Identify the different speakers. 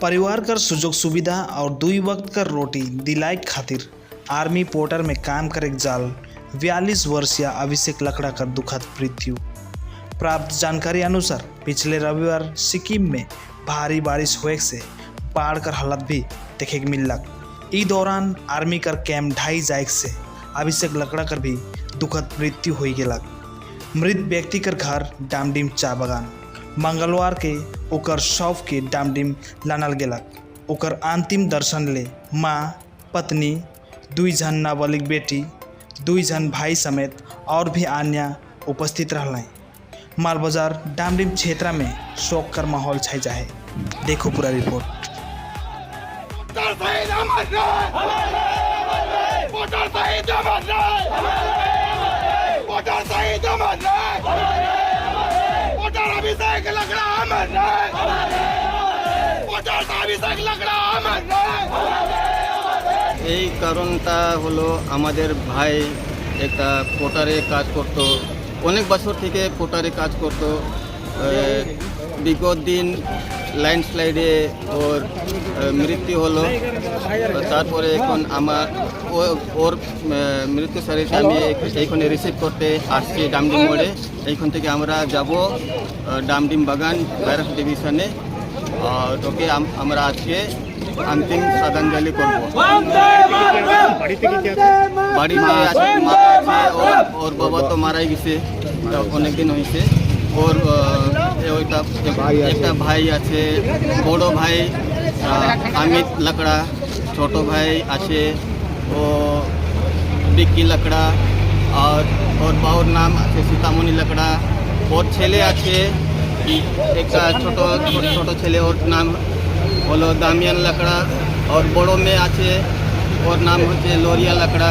Speaker 1: परिवार कर सुजोग सुविधा और दुई वक्त कर रोटी दिलाई खातिर आर्मी पोर्टर में काम करे जाल 42 वर्षीय अभिषेक लकड़ा कर दुखद मृत्यु। प्राप्त जानकारी अनुसार पिछले रविवार सिक्किम में भारी बारिश हुए से बाढ़ कर हालत भी देखे मिलक। इस दौरान आर्मी कर कैंप ढाई जाए से अभिषेक लकड़ा कर भी दुखद मृत्यु हो गलक। मृत व्यक्ति कर घर डामडिम चा बागान मंगलवार के ओकर शव के डामडिम लानल गेलक। ओकर अंतिम दर्शन ले माँ, पत्नी, 2 जन नाबालिग बेटी, 2 जन भाई समेत और भी अन्य उपस्थित रहल। मालबाजार डामडिम क्षेत्र में शोक कर माहौल छाई जाए। देखो पूरा रिपोर्ट।
Speaker 2: এই কারণটা হলো আমাদের ভাই একটা পোর্টারে কাজ করত, অনেক বছর থেকে পোর্টারে কাজ করত। বিগত দিন ল্যান্ডস্লাইডে ওর মৃত্যু হলো। তারপরে এখন আমার ওর মৃত্যু সারিতে আমি এইখানে রিসিভ করতে আসছি ডামডিম মোড়ে। এইখান থেকে আমরা যাব ডামডিম বাগান ব্যারাক ডিভিশনে। আর ওকে আমরা আজকে अंतिम श्रद्धांजलि करब। बाड़ीते और बाबा तो माराई गए अनेक दिन हয়েছে। और एक भाई आछे, बड़ो भाई अमित लकड़ा, छोटो भाई आछे ओ बिक्की लकड़ा, और बाउर नाम आछे सीतामणि लकड़ा। और छेले आछे एक छोटो छेले और नाम हलो दामियान लकड़ा। और बड़ो में आछे और नाम होच्छे लोरिया लकड़ा।